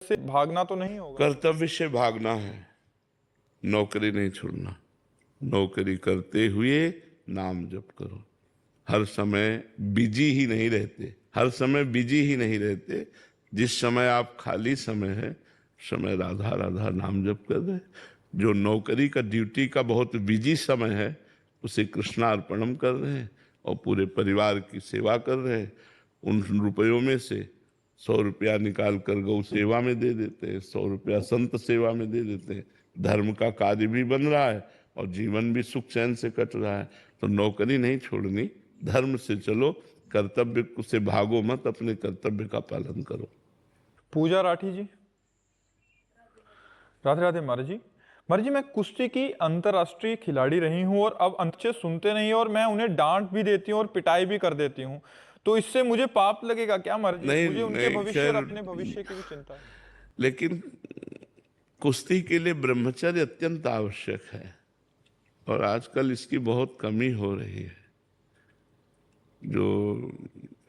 से भागना तो नहीं होगा? कर्तव्य से भागना है, नौकरी नहीं छोड़ना। नौकरी करते हुए नाम जप करो। हर समय बिजी ही नहीं रहते, हर समय बिजी ही नहीं रहते। जिस समय आप खाली समय है, समय राधा राधा नाम जप कर रहे। जो नौकरी का ड्यूटी का बहुत बिजी समय है, उसे कृष्णार्पणम कर रहे हैं और पूरे परिवार की सेवा कर रहे हैं। उन रुपयों में से 100 रुपया निकाल कर गौ सेवा में दे देते हैं, 100 रुपया संत सेवा में दे देते हैं। धर्म का कार्य भी बन रहा है और जीवन भी सुख चैन से कट रहा है। तो नौकरी नहीं छोड़नी, धर्म से चलो, कर्तव्य से भागो मत, अपने कर्तव्य का पालन करो। पूजा राठी जी, राधे राधे महाराज जी। महाराज जी, मैं कुश्ती की अंतर्राष्ट्रीय खिलाड़ी रही हूँ और अब अच्छे सुनते नहीं और मैं उन्हें डांट भी देती हूँ और पिटाई भी कर देती हूँ, तो इससे मुझे पाप लगेगा क्या महाराज जी? नहीं मुझे उनके नहीं, भविष्य और अपने भविष्य की भी चिंता है। लेकिन कुश्ती के लिए ब्रह्मचर्य अत्यंत आवश्यक है और आजकल इसकी बहुत कमी हो रही है। जो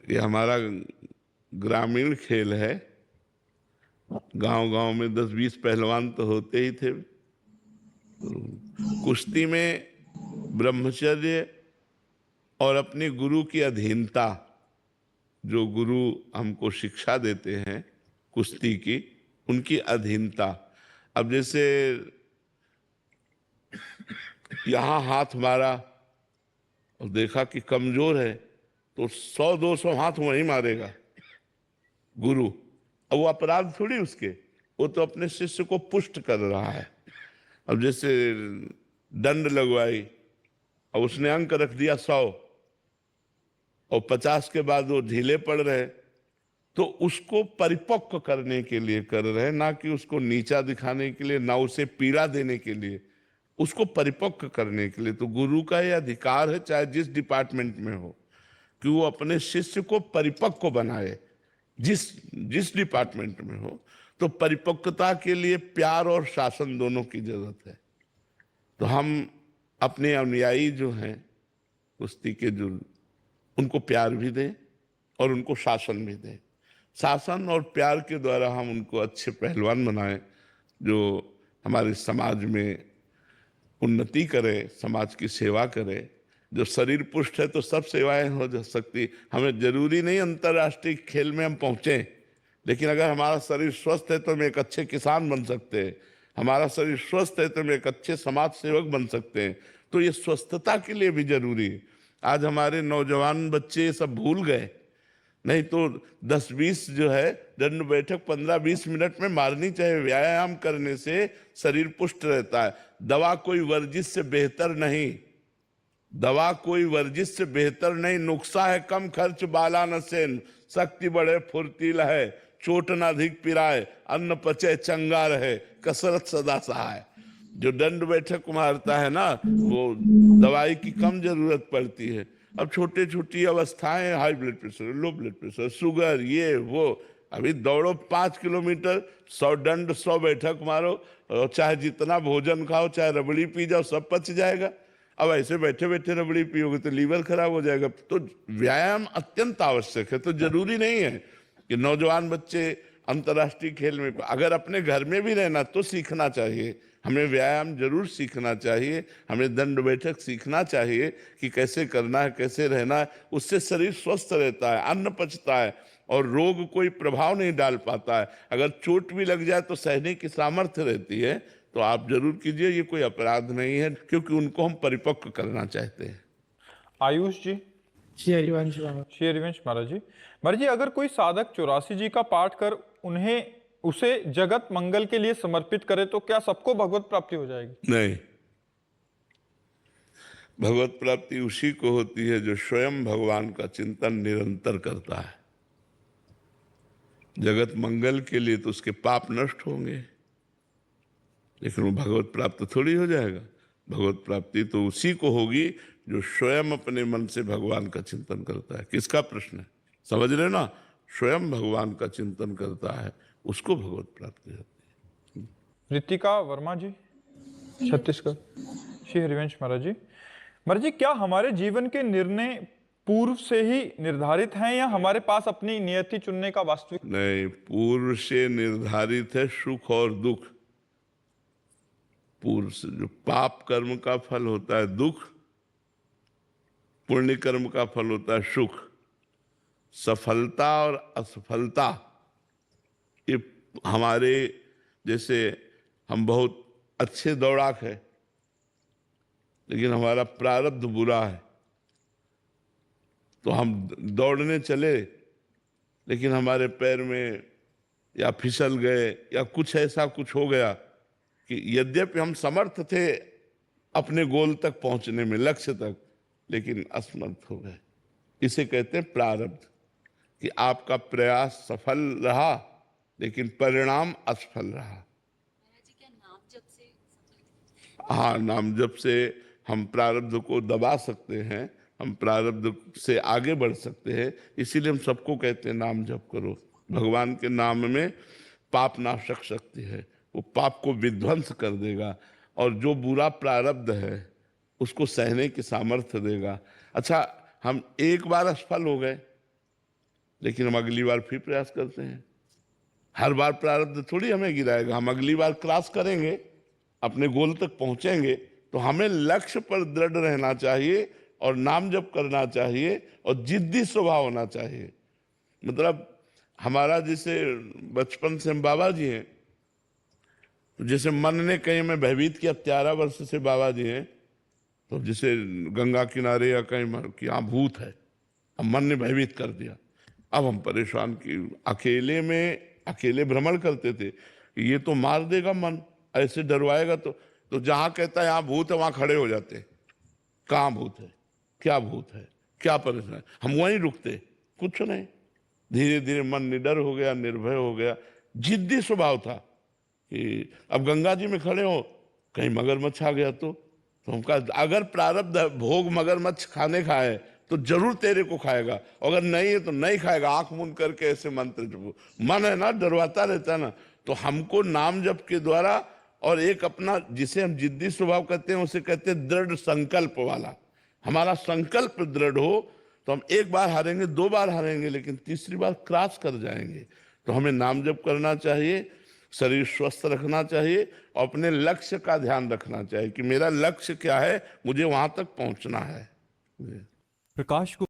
ये हमारा ग्रामीण खेल है, गांव-गांव में 10-20 पहलवान तो होते ही थे। कुश्ती में ब्रह्मचर्य और अपने गुरु की अधीनता, जो गुरु हमको शिक्षा देते हैं कुश्ती की, उनकी अधीनता। अब जैसे यहाँ हाथ मारा और देखा कि कमजोर है, तो 100-200 हाथ वहीं मारेगा गुरु। अब वो अपराध थोड़ी उसके, वो तो अपने शिष्य को पुष्ट कर रहा है। अब जैसे दंड लगवाई, अब उसने अंक रख दिया 100 और 50 के बाद वो ढीले पड़ रहे, तो उसको परिपक्व करने के लिए कर रहे हैं, ना कि उसको नीचा दिखाने के लिए, ना उसे पीड़ा देने के लिए, उसको परिपक्व करने के लिए। तो गुरु का यह अधिकार है, चाहे जिस डिपार्टमेंट में हो, कि वो अपने शिष्य को परिपक्व बनाए, जिस जिस डिपार्टमेंट में हो। तो परिपक्वता के लिए प्यार और शासन दोनों की जरूरत है। तो हम अपने अनुयायी जो हैं कुश्ती के, जो उनको प्यार भी दें और उनको शासन भी दें। शासन और प्यार के द्वारा हम उनको अच्छे पहलवान बनाएं, जो हमारे समाज में उन्नति करे, समाज की सेवा करे। जो शरीर पुष्ट है तो सब सेवाएं हो जा सकती। हमें जरूरी नहीं अंतर्राष्ट्रीय खेल में हम पहुंचे, लेकिन अगर हमारा शरीर स्वस्थ है तो हम एक अच्छे किसान बन सकते हैं, हमारा शरीर स्वस्थ है तो हम एक अच्छे समाज सेवक बन सकते हैं। तो ये स्वस्थता के लिए भी जरूरी है। आज हमारे नौजवान बच्चे ये सब भूल गए। नहीं तो 10-20 जो है दंड बैठक 15-20 मिनट में मारनी चाहिए। व्यायाम करने से शरीर पुष्ट रहता है। दवा कोई वर्जिश से बेहतर नहीं, दवा कोई वर्जिश से बेहतर नहीं। नुक्सा है कम खर्च बाला न सेन, शक्ति बढ़े फुर्तीला है, चोट न अधिक पिराए, अन्न पचे चंगा रहे, कसरत सदा सहाय। जो दंड बैठक मारता है ना, वो दवाई की कम जरूरत पड़ती है। अब छोटी छोटी अवस्थाएं, high blood pressure, low blood pressure, sugar, ये वो, अभी दौड़ो 5 किलोमीटर, 100 दंड 100 बैठक मारो, और चाहे जितना भोजन खाओ, चाहे रबड़ी पी जाओ, सब पच जाएगा। अब ऐसे बैठे बैठे रबड़ी पियोगे तो लीवर खराब हो जाएगा। तो व्यायाम अत्यंत आवश्यक है। तो जरूरी नहीं है कि नौजवान बच्चे अंतर्राष्ट्रीय खेल में, अगर अपने घर में भी रहना तो सीखना चाहिए। हमें व्यायाम जरूर सीखना चाहिए, हमें दंड बैठक सीखना चाहिए कि कैसे करना है, कैसे रहना है। उससे शरीर स्वस्थ रहता है, अन्न पचता है और रोग कोई प्रभाव नहीं डाल पाता है। अगर चोट भी लग जाए तो सहने की सामर्थ्य रहती है। तो आप जरूर कीजिए, ये कोई अपराध नहीं है, क्योंकि उनको हम परिपक्व करना चाहते हैं। आयुष जी। श्री हरिवंश बाबा। श्री हरिवंश महाराज जी। महाराज जी, अगर कोई साधक 84 जी का पाठ कर उसे जगत मंगल के लिए समर्पित करे तो क्या सबको भगवत प्राप्ति हो जाएगी? नहीं, भगवत प्राप्ति उसी को होती है जो स्वयं भगवान का चिंतन निरंतर करता है। जगत मंगल के लिए तो उसके पाप नष्ट होंगे, लेकिन वो भगवत प्राप्त थोड़ी हो जाएगा। भगवत प्राप्ति तो उसी को होगी जो स्वयं अपने मन से भगवान का चिंतन करता है। किसका प्रश्न है, समझ रहे ना? स्वयं भगवान का चिंतन करता है, उसको भगवत प्राप्ति होती है। रितिका वर्मा जी, छत्तीसगढ़। श्री हरिवंश महाराज जी। महाराज जी, क्या हमारे जीवन के निर्णय पूर्व से ही निर्धारित हैं या हमारे पास अपनी नियति चुनने का वास्तविक? नहीं, पूर्व से निर्धारित है सुख और दुख। पूर्व से जो पाप कर्म का फल होता है दुख, पुण्य कर्म का फल होता है सुख। सफलता और असफलता ये हमारे, जैसे हम बहुत अच्छे दौड़ाक है लेकिन हमारा प्रारब्ध बुरा है, तो हम दौड़ने चले लेकिन हमारे पैर में या फिसल गए या कुछ ऐसा कुछ हो गया कि यद्यपि हम समर्थ थे अपने गोल तक पहुंचने में, लक्ष्य तक, लेकिन असमर्थ हो गए। इसे कहते हैं प्रारब्ध, कि आपका प्रयास सफल रहा लेकिन परिणाम असफल रहा। क्या नाम जप से? हाँ, नाम जप से हम प्रारब्ध को दबा सकते हैं, हम प्रारब्ध से आगे बढ़ सकते हैं। इसीलिए हम सबको कहते हैं नाम जप करो। भगवान के नाम में पाप नाशक शक्ति है, वो पाप को विध्वंस कर देगा और जो बुरा प्रारब्ध है उसको सहने की सामर्थ्य देगा। अच्छा, हम एक बार असफल हो गए लेकिन हम अगली बार फिर प्रयास करते हैं। हर बार प्रारब्ध थोड़ी हमें गिराएगा, हम अगली बार क्रॉस करेंगे, अपने गोल तक पहुंचेंगे। तो हमें लक्ष्य पर दृढ़ रहना चाहिए और नाम जप करना चाहिए और जिद्दी स्वभाव होना चाहिए। मतलब हमारा जैसे बचपन से हम बाबा जी हैं, तो जैसे मन ने कहीं में भयभीत किया, 13 वर्ष से बाबा जी हैं, तो जैसे गंगा किनारे या कहीं कि यहाँ भूत है, अब मन ने भयभीत कर दिया। अब हम परेशान कि अकेले भ्रमण करते थे, ये तो मार देगा मन, ऐसे डरवाएगा। तो जहां कहता है यहाँ भूत है वहां खड़े हो जाते, कहाँ भूत है, क्या भूत है, क्या परेशान है, हम वहीं रुकते, कुछ नहीं। धीरे धीरे मन निडर हो गया, निर्भय हो गया। जिद्दी स्वभाव था कि अब गंगा जी में खड़े हो, कहीं मगरमच्छ आ गया तो हम कहा अगर प्रारब्ध भोग मगरमच्छ खाने का है तो जरूर तेरे को खाएगा, अगर नहीं है तो नहीं खाएगा। आंख मूंद करके ऐसे मंत्र जपो, मन है ना डरवाता रहता है ना। तो हमको नाम जप के द्वारा और एक अपना, जिसे हम जिद्दी स्वभाव कहते हैं, उसे कहते हैं दृढ़ संकल्प वाला। हमारा संकल्प दृढ़ हो तो हम एक बार हारेंगे, 2 बार हारेंगे, लेकिन तीसरी बार क्रॉस कर जाएंगे। तो हमें नाम जप करना चाहिए, शरीर स्वस्थ रखना चाहिए और अपने लक्ष्य का ध्यान रखना चाहिए कि मेरा लक्ष्य क्या है, मुझे वहां तक पहुंचना है। प्रकाश को